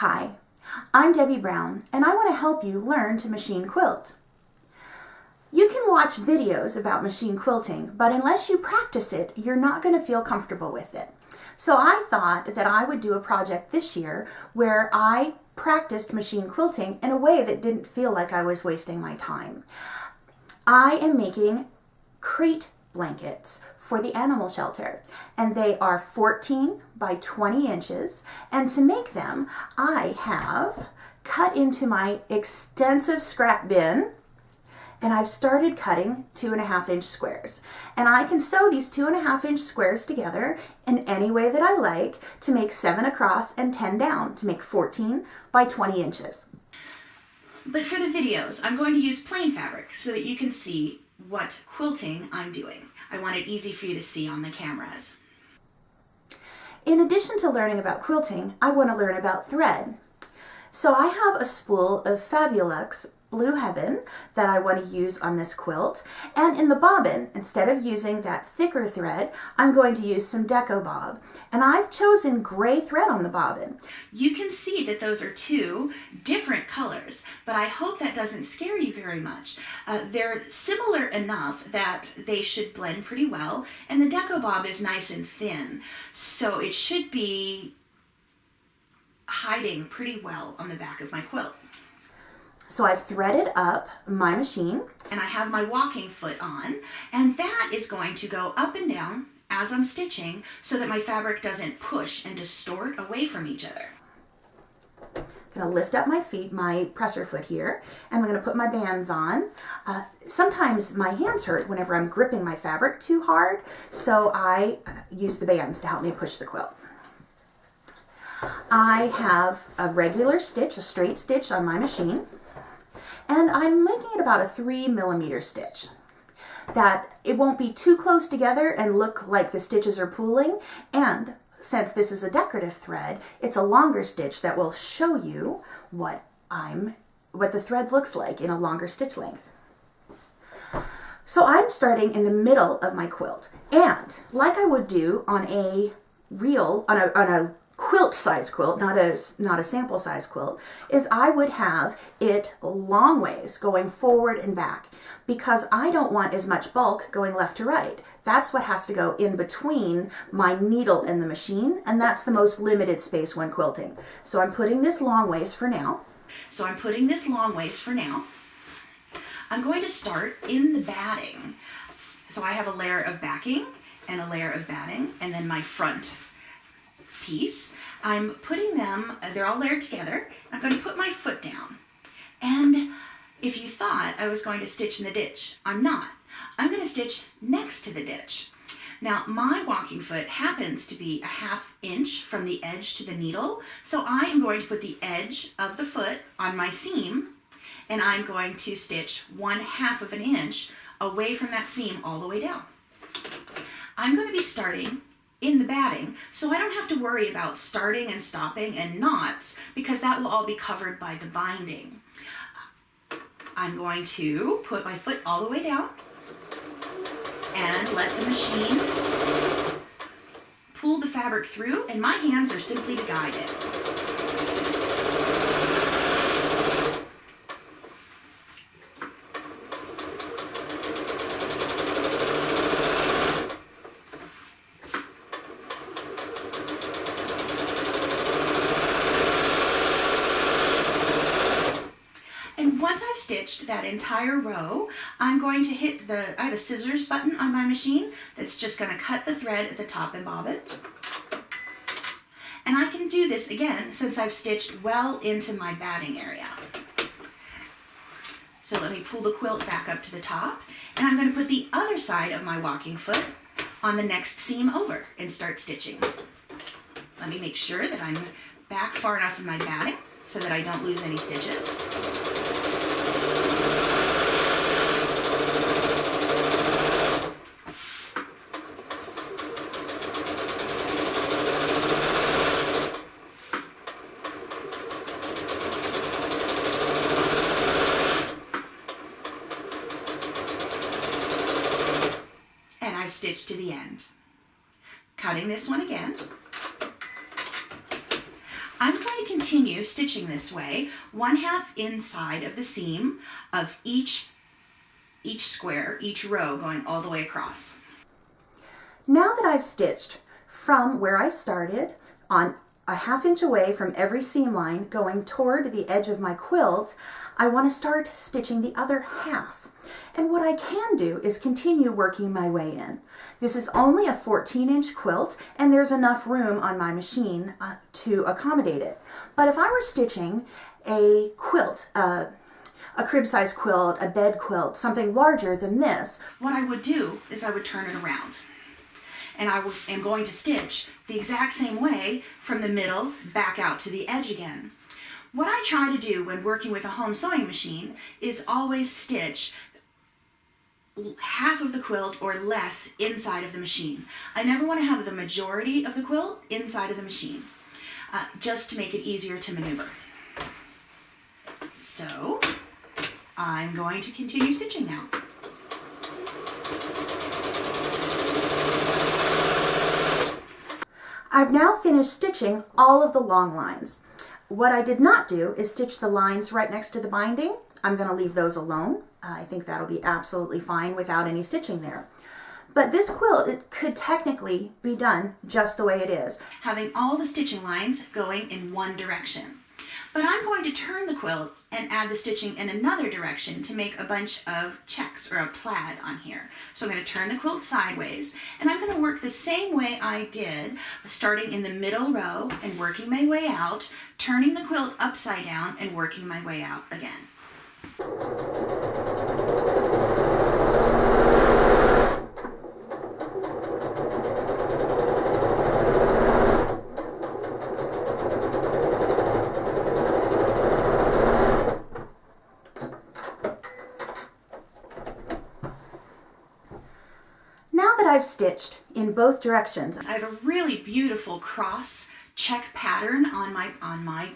Hi, I'm Debbie Brown, and I want to help you learn to machine quilt. You can watch videos about machine quilting, but unless you practice it, you're not going to feel comfortable with it. So I thought that I would do a project this year where I practiced machine quilting in a way that didn't feel like I was wasting my time. I am making crate blankets for the animal shelter, and they are 14 by 20 inches, and to make them I have cut into my extensive scrap bin, and I've started cutting 2.5-inch squares, and I can sew these 2.5-inch squares together in any way that I like to make 7 across and 10 down to make 14 by 20 inches. But for the videos, I'm going to use plain fabric so that you can see what quilting I'm doing. I want it easy for you to see on the cameras. In addition to learning about quilting, I want to learn about thread. So I have a spool of Fabulux Blue Heaven that I want to use on this quilt, and in the bobbin, instead of using that thicker thread, I'm going to use some Deco Bob, and I've chosen gray thread on the bobbin. You can see that those are two different colors, but I hope that doesn't scare you very much. They're similar enough that they should blend pretty well, and the Deco Bob is nice and thin, so it should be hiding pretty well on the back of my quilt. So I've threaded up my machine. And I have my walking foot on, and that is going to go up and down as I'm stitching so that my fabric doesn't push and distort away from each other. I'm going to lift up my feet, my presser foot here, and I'm going to put my bands on. Sometimes my hands hurt whenever I'm gripping my fabric too hard, so I use the bands to help me push the quilt. I have a regular stitch, a straight stitch on my machine, and I'm making it about a 3mm stitch. That it won't be too close together and look like the stitches are pooling, and since this is a decorative thread, it's a longer stitch that will show you what the thread looks like in a longer stitch length. So I'm starting in the middle of my quilt, and like I would do on a quilt size quilt, not a sample size quilt, is I would have it long ways going forward and back because I don't want as much bulk going left to right. That's what has to go in between my needle and the machine, and that's the most limited space when quilting. So I'm putting this long ways for now. I'm going to start in the batting. So I have a layer of backing and a layer of batting, and then my front piece. I'm putting them, they're all layered together. I'm going to put my foot down. And if you thought I was going to stitch in the ditch, I'm not. I'm going to stitch next to the ditch. Now, my walking foot happens to be a 1/2 inch from the edge to the needle, so I am going to put the edge of the foot on my seam, and I'm going to stitch 1/2 inch away from that seam all the way down. I'm going to be starting in the batting, so I don't have to worry about starting and stopping and knots because that will all be covered by the binding. I'm going to put my foot all the way down and let the machine pull the fabric through, and my hands are simply to guide it. Once I've stitched that entire row, I'm going to hit I have a scissors button on my machine that's just going to cut the thread at the top and bobbin. And I can do this again since I've stitched well into my batting area. So let me pull the quilt back up to the top, and I'm going to put the other side of my walking foot on the next seam over and start stitching. Let me make sure that I'm back far enough in my batting so that I don't lose any stitches. And I've stitched to the end. Cutting this one again. I'm going to continue stitching this way, 1/2 inside of the seam of each square, each row, going all the way across. Now that I've stitched from where I started, on a 1/2 inch away from every seam line going toward the edge of my quilt, I want to start stitching the other half. And what I can do is continue working my way in. This is only a 14-inch quilt, and there's enough room on my machine to accommodate it. But if I were stitching a quilt, a crib-size quilt, a bed quilt, something larger than this, what I would do is I would turn it around. And I am going to stitch the exact same way from the middle back out to the edge again. What I try to do when working with a home sewing machine is always stitch half of the quilt or less inside of the machine. I never want to have the majority of the quilt inside of the machine, just to make it easier to maneuver. So I'm going to continue stitching now. I've now finished stitching all of the long lines. What I did not do is stitch the lines right next to the binding. I'm going to leave those alone. I think that'll be absolutely fine without any stitching there. But this quilt, it could technically be done just the way it is, having all the stitching lines going in one direction. But I'm going to turn the quilt and add the stitching in another direction to make a bunch of checks or a plaid on here. So I'm going to turn the quilt sideways, and I'm going to work the same way I did, starting in the middle row and working my way out, turning the quilt upside down and working my way out again. I've stitched in both directions. I have a really beautiful cross check pattern on my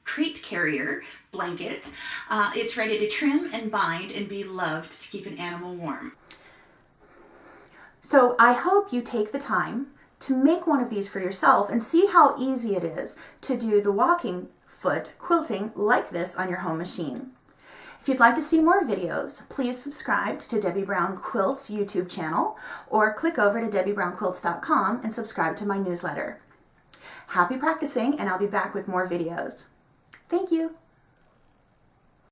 crate carrier blanket. It's ready to trim and bind and be loved to keep an animal warm. So I hope you take the time to make one of these for yourself and see how easy it is to do the walking foot quilting like this on your home machine. If you'd like to see more videos, please subscribe to Debby Brown Quilts YouTube channel or click over to debbybrownquilts.com and subscribe to my newsletter. Happy practicing, and I'll be back with more videos. Thank you.